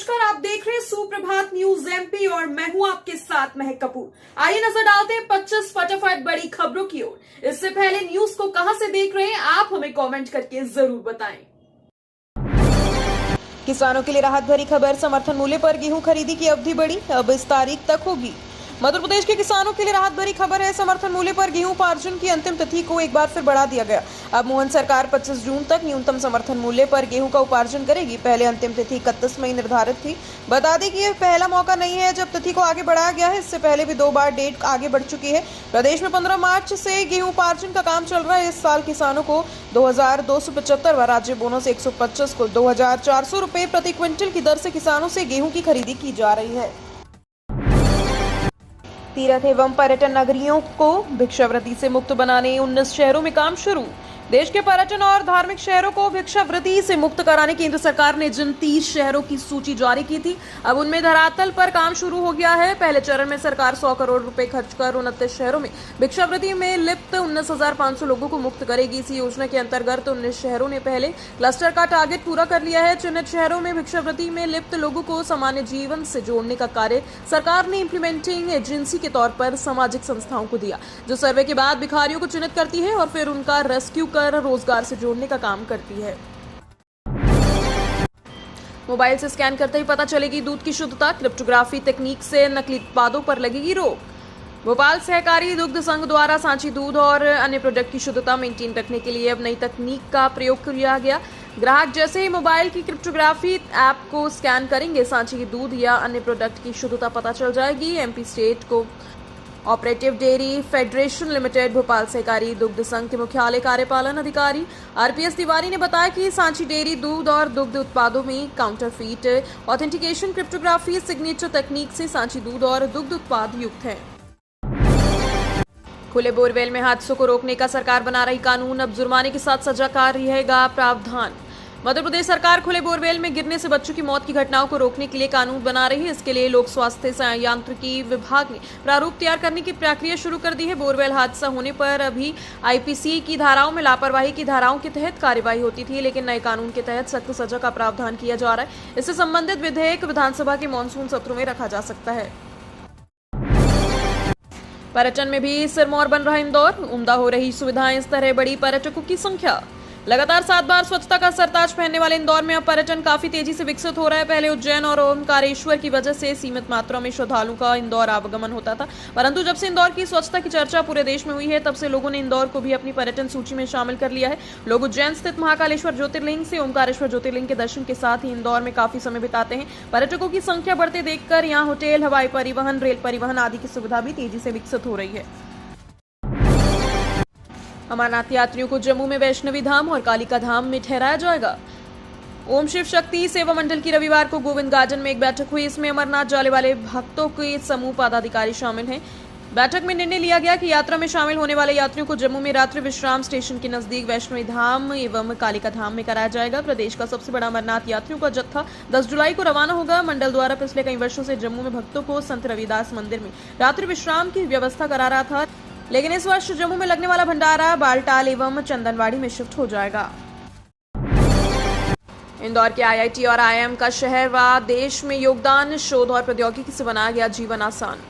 नमस्कार, आप देख रहे हैं सुप्रभात न्यूज एमपी और मैं हूं आपके साथ महक कपूर। आइए नजर डालते हैं 25 फटाफट बड़ी खबरों की ओर। इससे पहले न्यूज को कहां से देख रहे हैं आप हमें कमेंट करके जरूर बताएं। किसानों के लिए राहत भरी खबर, समर्थन मूल्य पर गेहूं खरीदी की अवधि बढ़ी, अब इस तारीख तक होगी। मध्य प्रदेश के किसानों के लिए राहत भरी खबर है। समर्थन मूल्य पर गेहूं उपार्जन की अंतिम तिथि को एक बार फिर बढ़ा दिया गया। अब मोहन सरकार 25 जून तक न्यूनतम समर्थन मूल्य पर गेहूं का उपार्जन करेगी। पहले अंतिम तिथि 31 मई निर्धारित थी। बता दें कि यह पहला मौका नहीं है जब तिथि को आगे बढ़ाया गया है। इससे पहले भी 2 बार डेट आगे बढ़ चुकी है। प्रदेश में 15 मार्च से गेहूं उपार्जन का काम चल रहा है। इस साल किसानों को 2275 व राज्य बोनस 125 को 2400 रुपए प्रति क्विंटल की दर से किसानों से गेहूं की खरीदी की जा रही है। तीर्थ एवं पर्यटन नगरियों को भिक्षावृत्ति से मुक्त बनाने 19 शहरों में काम शुरू। देश के पर्यटन और धार्मिक शहरों को भिक्षावृत्ति से मुक्त कराने केंद्र सरकार ने जिन 30 शहरों की सूची जारी की थी, अब उनमें धरातल पर काम शुरू हो गया है। पहले चरण में सरकार 100 करोड़ रुपए खर्च कर 29 शहरों में भिक्षावृत्ति में लिप्त 19,500 लोगों को मुक्त करेगी। इस योजना के अंतर्गत 19 शहरों ने पहले क्लस्टर का टारगेट पूरा कर लिया है। चिन्हित शहरों में भिक्षावृत्ति में लिप्त लोगों को सामान्य जीवन से जोड़ने का कार्य सरकार ने इंप्लीमेंटिंग एजेंसी के तौर पर सामाजिक संस्थाओं को दिया, जो सर्वे के बाद भिखारियों को चिन्हित करती है और फिर उनका रेस्क्यू रोजगार से जोड़ने का काम करती है। मोबाइल से स्कैन करते ही पता चलेगी दूध की शुद्धता। क्रिप्टोग्राफी तकनीक से नकली उत्पादों पर लगेगी रोक। भोपाल सहकारी दुग्ध संघ द्वारा सांची दूध और अन्य प्रोडक्ट की शुद्धता मेंटेन रखने के लिए अब नई तकनीक का प्रयोग किया गया। ग्राहक जैसे ही मोबाइल की क्रिप्टोग्राफी ऐप को स्कैन करेंगे, सांची की दूध या अन्य प्रोडक्ट की शुद्धता पता चल जाएगी। MP state co operative dairy federation limited Bhopal सहकारी दुग्ध संघ के मुख्यालय कार्यपालन अधिकारी आरपीएस तिवारी ने बताया कि सांची डेयरी दूध और दुग्ध उत्पादों में काउंटरफीट ऑथेंटिकेशन क्रिप्टोग्राफी सिग्नेचर तकनीक से सांची दूध और दुग्ध उत्पाद युक्त हैं। खुले बोरवेल में हादसों को रोकने का सरकार बना रही कानून, अब जुर्माने के साथ सजा का रहेगा प्रावधान। मध्य प्रदेश सरकार खुले बोरवेल में गिरने से बच्चों की मौत की घटनाओं को रोकने के लिए कानून बना रही है। इसके लिए लोक स्वास्थ्य यांत्रिकी विभाग ने प्रारूप तैयार करने की प्रक्रिया शुरू कर दी है। बोरवेल हादसा होने पर अभी आईपीसी की धाराओं में लापरवाही की धाराओं के तहत कार्यवाही होती थी, लेकिन नए कानून के तहत सख्त सजा का प्रावधान किया जा रहा है। इससे संबंधित विधेयक विधानसभा के मानसून सत्रों में रखा जा सकता है। पर्यटन में भी सिरमौर बन रहा इंदौर, उम्दा हो रही सुविधाएं, इस तरह बड़ी पर्यटकों की संख्या। लगातार 7 बार स्वच्छता का सरताज पहनने वाले इंदौर में अब पर्यटन काफी तेजी से विकसित हो रहा है। पहले उज्जैन और ओमकारेश्वर की वजह से सीमित मात्रा में श्रद्धालुओं का इंदौर आवागमन होता था, परंतु जब से इंदौर की स्वच्छता की चर्चा पूरे देश में हुई है, तब से लोगों ने इंदौर को भी अपनी पर्यटन सूची में शामिल कर लिया है। लोग उज्जैन स्थित महाकालेश्वर ज्योतिर्लिंग से ओमकारेश्वर ज्योतिर्लिंग के दर्शन के साथ ही इंदौर में काफी समय बिताते हैं। पर्यटकों की संख्या बढ़ते देखकर यहाँ होटल, हवाई परिवहन, रेल परिवहन आदि की सुविधा भी तेजी से विकसित हो रही है। अमरनाथ यात्रियों को जम्मू में वैष्णवी धाम और कालिका धाम में ठहराया जाएगा। ओम शिव शक्ति सेवा मंडल की रविवार को गोविंद गार्डन में एक बैठक हुई। इसमें अमरनाथ जाने वाले भक्तों के समूह पदाधिकारी शामिल हैं। बैठक में निर्णय लिया गया कि यात्रा में शामिल होने वाले यात्रियों को जम्मू में रात्रि विश्राम स्टेशन के नजदीक वैष्णवी धाम एवं कालिका धाम में कराया जाएगा। प्रदेश का सबसे बड़ा अमरनाथ यात्रियों का जत्था 10 जुलाई को रवाना होगा। मंडल द्वारा पिछले कई वर्षों से जम्मू में भक्तों को संत रविदास मंदिर में रात्रि विश्राम की व्यवस्था करा रहा था, लेकिन इस वर्ष जम्मू में लगने वाला भंडारा बालटाल एवं चंदनवाड़ी में शिफ्ट हो जाएगा। इंदौर के आईआईटी और आईआईएम का शहर व देश में योगदान, शोध और प्रौद्योगिकी से बनाया गया जीवन आसान।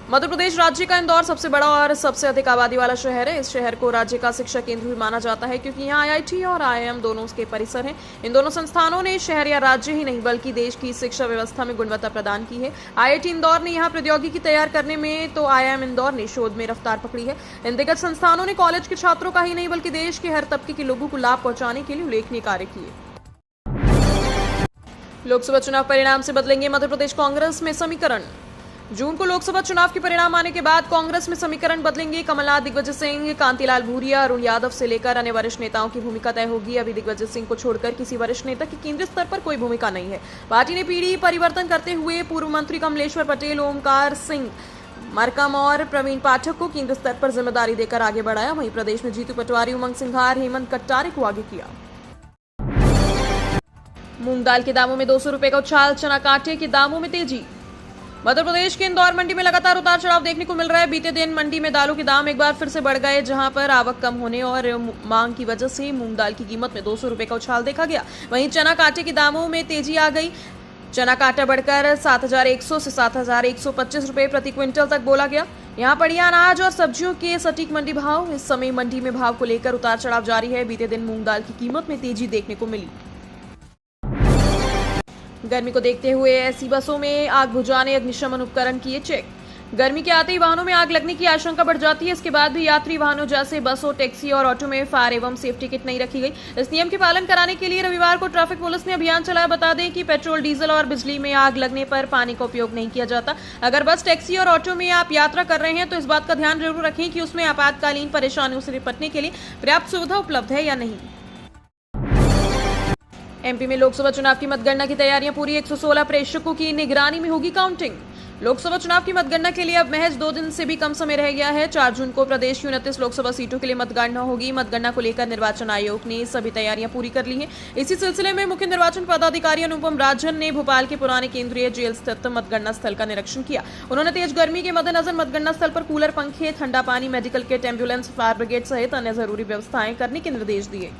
मध्य प्रदेश राज्य का इंदौर सबसे बड़ा और सबसे अधिक आबादी वाला शहर है। इस शहर को राज्य का शिक्षा केंद्र भी माना जाता है, क्योंकि यहाँ आईआईटी और आईआईएम दोनों के परिसर हैं। इन दोनों संस्थानों ने शहर या राज्य ही नहीं बल्कि देश की शिक्षा व्यवस्था में गुणवत्ता प्रदान की है। आईआईटी इंदौर ने यहाँ प्रौद्योगिकी तैयार करने में, तो आईआईएम इंदौर ने शोध में रफ्तार पकड़ी है। इन दिग्गज संस्थानों ने कॉलेज के छात्रों का ही नहीं बल्कि देश के हर तबके के लोगों को लाभ पहुंचाने के लिए उल्लेखनीय कार्य किए। लोकसभा चुनाव परिणाम से बदलेंगे मध्य प्रदेश कांग्रेस में समीकरण। जून को लोकसभा चुनाव के परिणाम आने के बाद कांग्रेस में समीकरण बदलेंगे। कमलनाथ, दिग्विजय सिंह, कांतिलाल भूरिया, अरुण यादव से लेकर अन्य वरिष्ठ नेताओं की भूमिका तय होगी। अभी दिग्विजय सिंह को छोड़कर किसी वरिष्ठ नेता की केंद्रीय स्तर पर कोई भूमिका नहीं है। पार्टी ने पीढ़ी परिवर्तन करते हुए पूर्व मंत्री कमलेश्वर पटेल, ओमकार सिंह मरकम और प्रवीण पाठक को केंद्र स्तर पर जिम्मेदारी देकर आगे बढ़ाया। वहीं प्रदेश में जीतू पटवारी, उमंग सिंघार, हेमंत कट्टारे को आगे किया। मूंग दाल के दामों में 200 रुपए का उछाल, चना कांटे के दामों में तेजी। मध्य प्रदेश के इंदौर मंडी में लगातार उतार चढ़ाव देखने को मिल रहा है। बीते दिन मंडी में दालों के दाम एक बार फिर से बढ़ गए, जहां पर आवक कम होने और मांग की वजह से मूंग दाल की कीमत में 200 रुपए का उछाल देखा गया। वहीं चना कांटे के दामों में तेजी आ गई। चना का आटा बढ़कर 7,100 से 7,125 रुपए प्रति क्विंटल तक बोला गया। यहाँ बढ़िया अनाज और सब्जियों के सटीक मंडी भाव। इस समय मंडी में भाव को लेकर उतार चढ़ाव जारी है। बीते दिन मूंग दाल की कीमत में तेजी देखने को मिली। गर्मी को देखते हुए ऐसी बसों में आग बुझाने अग्निशमन उपकरण किए चेक। गर्मी के आते ही वाहनों में आग लगने की आशंका बढ़ जाती है। इसके बाद भी यात्री वाहनों जैसे बसों, टैक्सी और ऑटो में फायर एवं सेफ्टी किट नहीं रखी गई। इस नियम के पालन कराने के लिए रविवार को ट्रैफिक पुलिस ने अभियान चलाया। बता दें कि पेट्रोल, डीजल और बिजली में आग लगने पर पानी का उपयोग नहीं किया जाता। अगर बस, टैक्सी और ऑटो में आप यात्रा कर रहे हैं तो इस बात का ध्यान जरूर रखें कि उसमें आपातकालीन परेशानियों से निपटने के लिए पर्याप्त सुविधा उपलब्ध है या नहीं। एमपी में लोकसभा चुनाव की मतगणना की तैयारियां पूरी। 116 प्रेक्षकों की निगरानी में होगी काउंटिंग। लोकसभा चुनाव की मतगणना के लिए अब महज 2 दिन से भी कम समय रह गया है। 4 जून को प्रदेश की 29 लोकसभा सीटों के लिए मतगणना होगी। मतगणना को लेकर निर्वाचन आयोग ने सभी तैयारियां पूरी कर ली हैं। इसी सिलसिले में मुख्य निर्वाचन पदाधिकारी अनुपम राजन ने भोपाल के पुराने केंद्रीय जेल स्थित मतगणना स्थल का निरीक्षण किया। उन्होंने तेज गर्मी के मद्देनजर मतगणना स्थल पर कूलर, पंखे, ठंडा पानी, medical kit, ambulance, fire brigade सहित अन्य जरूरी व्यवस्थाएं करने के निर्देश दिए।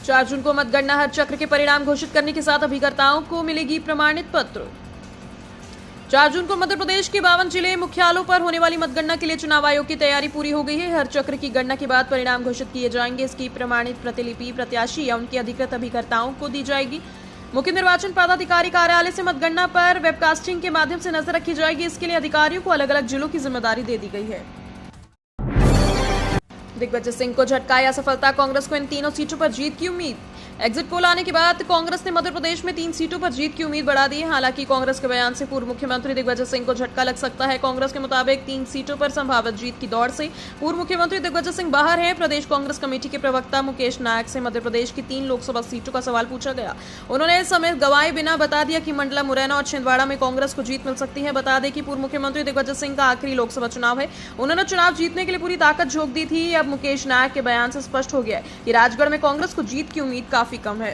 4 जून को मतगणना हर चक्र के परिणाम घोषित करने के साथ अभिकर्ताओं को मिलेगी प्रमाणित पत्र। 4 जून को मध्य प्रदेश के 52 जिले मुख्यालयों पर होने वाली मतगणना के लिए चुनाव आयोग की तैयारी पूरी हो गई है। हर चक्र की गणना के बाद परिणाम घोषित किए जाएंगे। इसकी प्रमाणित प्रतिलिपि प्रत्याशी या उनके अधिकृत अभिकर्ताओं को दी जाएगी। मुख्य निर्वाचन पदाधिकारी कार्यालय से मतगणना पर वेबकास्टिंग के माध्यम से नजर रखी जाएगी। इसके लिए अधिकारियों को अलग अलग जिलों की जिम्मेदारी दे दी गई है। दिग्विजय सिंह को झटकाया सफलता, कांग्रेस को इन तीनों सीटों पर जीत की उम्मीद। एग्जिट पोल आने के बाद कांग्रेस ने मध्य प्रदेश में 3 सीटों पर जीत की उम्मीद बढ़ा दी है। हालांकि कांग्रेस के बयान से पूर्व मुख्यमंत्री दिग्विजय सिंह को झटका लग सकता है। कांग्रेस के मुताबिक 3 सीटों पर संभावित जीत की दौड़ से पूर्व मुख्यमंत्री दिग्विजय सिंह बाहर हैं। प्रदेश कांग्रेस कमेटी के प्रवक्ता मुकेश नायक से मध्य प्रदेश की 3 लोकसभा सीटों का सवाल पूछा गया। उन्होंने समय गंवाए बिना बता दिया कि मंडला, मुरैना और छिंदवाड़ा में कांग्रेस को जीत मिल सकती है। बता दें कि पूर्व मुख्यमंत्री दिग्विजय सिंह का आखिरी लोकसभा चुनाव है। उन्होंने चुनाव जीतने के लिए पूरी ताकत झोंक दी थी। अब मुकेश नायक के बयान से स्पष्ट हो गया है कि राजगढ़ में कांग्रेस को जीत की उम्मीद काफी कम है।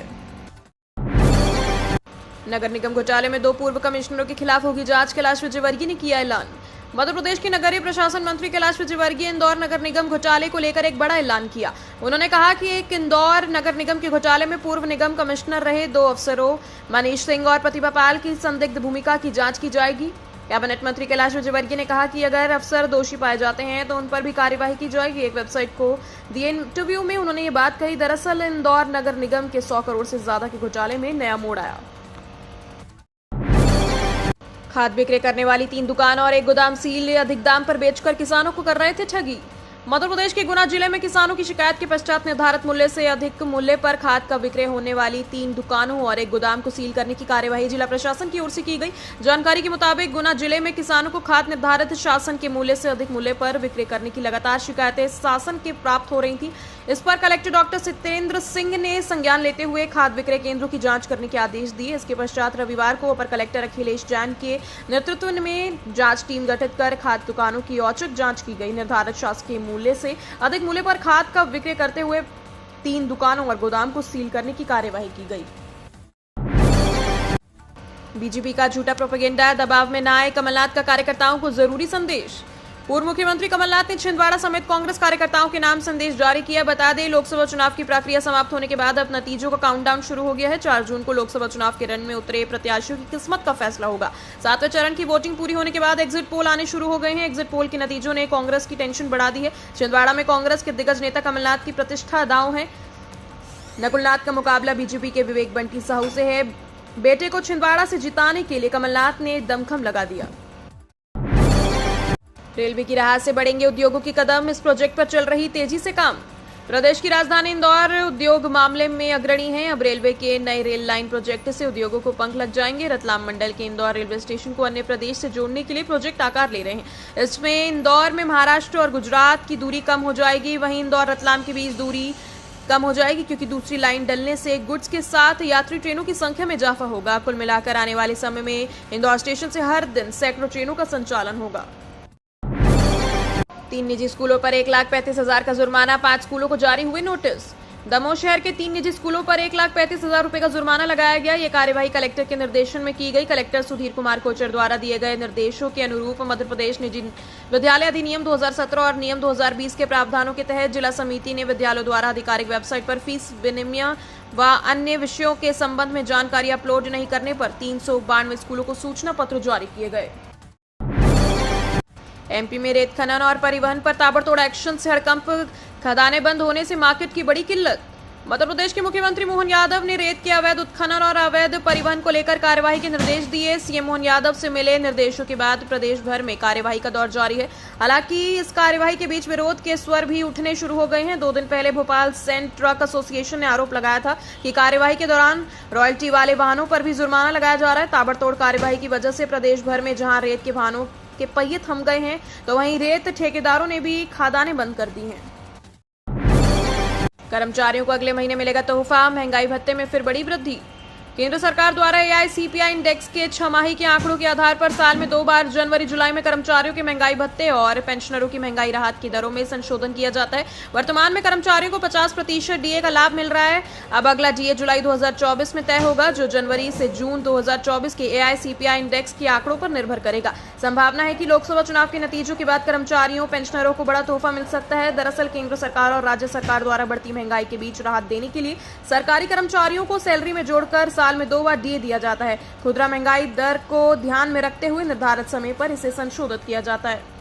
नगर निगम घोटाले में 2 पूर्व कमिश्नरों के खिलाफ होगी जांच, कैलाश विजयवर्गीय ने किया ऐलान। मध्य प्रदेश के नगरीय प्रशासन मंत्री कैलाश विजयवर्गीय इंदौर नगर निगम घोटाले को लेकर एक बड़ा ऐलान किया। उन्होंने कहा कि एक इंदौर नगर निगम के घोटाले में पूर्व निगम कमिश्नर रहे 2 अफसरों मनीष सिंह और प्रतिभा पाल की संदिग्ध भूमिका की जांच की जाएगी। कैबिनेट मंत्री कैलाश विजयवर्गीय ने कहा कि अगर अफसर दोषी पाए जाते हैं तो उन पर भी कार्यवाही की जाएगी। एक वेबसाइट को दिए इंटरव्यू में उन्होंने ये बात कही। दरअसल इंदौर नगर निगम के 100 करोड़ से ज्यादा के घोटाले में नया मोड़ आया। खाद विक्रय करने वाली 3 दुकान और एक गोदाम सील अधिक दाम पर बेचकर किसानों को कर रहे थे ठगी। मध्य प्रदेश के गुना जिले में किसानों की शिकायत के पश्चात निर्धारित मूल्य से अधिक मूल्य पर खाद का विक्रय होने वाली 3 दुकानों और एक गोदाम को सील करने की कार्यवाही जिला प्रशासन की ओर से की गई। जानकारी के मुताबिक गुना जिले में किसानों को खाद निर्धारित शासन के मूल्य से अधिक मूल्य पर विक्रय करने की लगातार शिकायतें शासन के प्राप्त हो रही थी। इस पर कलेक्टर डॉक्टर सत्येंद्र सिंह ने संज्ञान लेते हुए खाद विक्रय केंद्रों की जांच करने के आदेश दिए। इसके पश्चात रविवार को अपर कलेक्टर अखिलेश जैन के नेतृत्व में जांच टीम गठित कर खाद दुकानों की औचक जांच की गई। निर्धारित शासकीय मूल्य से अधिक मूल्य पर खाद का विक्रय करते हुए 3 दुकानों और गोदाम को सील करने की कार्यवाही की गई। बीजेपी का झूठा प्रोपेगेंडा, दबाव में न आए कमलनाथ का कार्यकर्ताओं को जरूरी संदेश। पूर्व मुख्यमंत्री कमलनाथ ने छिंदवाड़ा समेत कांग्रेस कार्यकर्ताओं के नाम संदेश जारी किया। बता दें, लोकसभा चुनाव की प्रक्रिया समाप्त होने के बाद अब नतीजों का काउंटडाउन शुरू हो गया है। 4 जून को लोकसभा चुनाव के रण में उतरे प्रत्याशियों की किस्मत का फैसला होगा। 7वें चरण की वोटिंग पूरी होने के बाद एग्जिट पोल आने शुरू हो गए हैं। एग्जिट पोल के नतीजों ने कांग्रेस की टेंशन बढ़ा दी है। छिंदवाड़ा में कांग्रेस के दिग्गज नेता कमलनाथ की प्रतिष्ठा दांव है। नकुलनाथ का मुकाबला बीजेपी के विवेक बंटी साहू से है। बेटे को छिंदवाड़ा से जिताने के लिए कमलनाथ ने दमखम लगा दिया। रेलवे की राह से बढ़ेंगे उद्योगों की कदम, इस प्रोजेक्ट पर चल रही तेजी से काम। प्रदेश की राजधानी इंदौर उद्योग मामले में अग्रणी है। अब रेलवे के नए रेल लाइन प्रोजेक्ट से उद्योगों को पंख लग जाएंगे। रतलाम मंडल के इंदौर रेलवे स्टेशन को अन्य प्रदेश से जोड़ने के लिए प्रोजेक्ट आकार ले रहे हैं। इसमें इंदौर में महाराष्ट्र और गुजरात की दूरी कम हो जाएगी। वहीं इंदौर रतलाम के बीच दूरी कम हो जाएगी क्योंकि दूसरी लाइन डलने से गुड्स के साथ यात्री ट्रेनों की संख्या में इजाफा होगा। कुल मिलाकर आने वाले समय में इंदौर स्टेशन से हर दिन सैकड़ों ट्रेनों का संचालन होगा। 3 निजी स्कूलों पर 1,35,000 का जुर्माना, 5 स्कूलों को जारी हुए नोटिस। दमोह शहर के 3 निजी स्कूलों पर 1,35,000 रुपए का जुर्माना लगाया गया। यह कार्यवाही कलेक्टर के निर्देशन में की गई। कलेक्टर सुधीर कुमार कोचर द्वारा दिए गए निर्देशों के अनुरूप मध्य प्रदेश निजी विद्यालय अधिनियम 2017 और नियम 2020 के प्रावधानों के तहत जिला समिति ने विद्यालयों द्वारा आधिकारिक वेबसाइट पर फीस विनिमय व अन्य विषयों के संबंध में जानकारी अपलोड नहीं करने पर 392 स्कूलों को सूचना पत्र जारी किए गए। एमपी में रेत खनन और परिवहन पर ताबड़तोड़ एक्शन से हड़कंप, खदानें बंद होने से मार्केट की बड़ी किल्लत। मध्य प्रदेश के मुख्यमंत्री मोहन यादव ने रेत के अवैध उत्खनन और अवैध परिवहन को लेकर कार्यवाही के निर्देश दिए। सीएम मोहन यादव से मिले निर्देशों के बाद प्रदेश भर में कार्यवाही का दौर जारी है। हालांकि इस कार्यवाही के बीच विरोध के स्वर भी उठने शुरू हो गए हैं। 2 दिन पहले भोपाल सेंट ट्रक एसोसिएशन ने आरोप लगाया था कि कार्यवाही के दौरान रॉयल्टी वाले वाहनों पर भी जुर्माना लगाया जा रहा है। ताबड़तोड़ कार्यवाही की वजह से प्रदेश भर में जहां रेत के वाहनों के पहिए थम गए हैं, तो वहीं रेत ठेकेदारों ने भी खदानें बंद कर दी हैं। कर्मचारियों को अगले महीने मिलेगा तोहफा, महंगाई भत्ते में फिर बड़ी वृद्धि। केंद्र सरकार द्वारा AICPI इंडेक्स के 6 माही के आंकड़ों के आधार पर साल में 2 बार जनवरी जुलाई में कर्मचारियों के महंगाई भत्ते और पेंशनरों की महंगाई राहत की दरों में संशोधन किया जाता है। वर्तमान में कर्मचारियों को 50% DA का लाभ मिल रहा है। अब अगला DA जुलाई 2024 में तय होगा, जो जनवरी से जून 2024 के AICPI इंडेक्स के आंकड़ों पर निर्भर करेगा। संभावना है कि लोकसभा चुनाव के नतीजों के बाद कर्मचारियों पेंशनरों को बड़ा तोहफा मिल सकता है। दरअसल केंद्र सरकार और राज्य सरकार द्वारा बढ़ती महंगाई के बीच राहत देने के लिए सरकारी कर्मचारियों को सैलरी में जोड़कर साल में 2 बार DA दिया जाता है। खुदरा महंगाई दर को ध्यान में रखते हुए निर्धारित समय पर इसे संशोधित किया जाता है।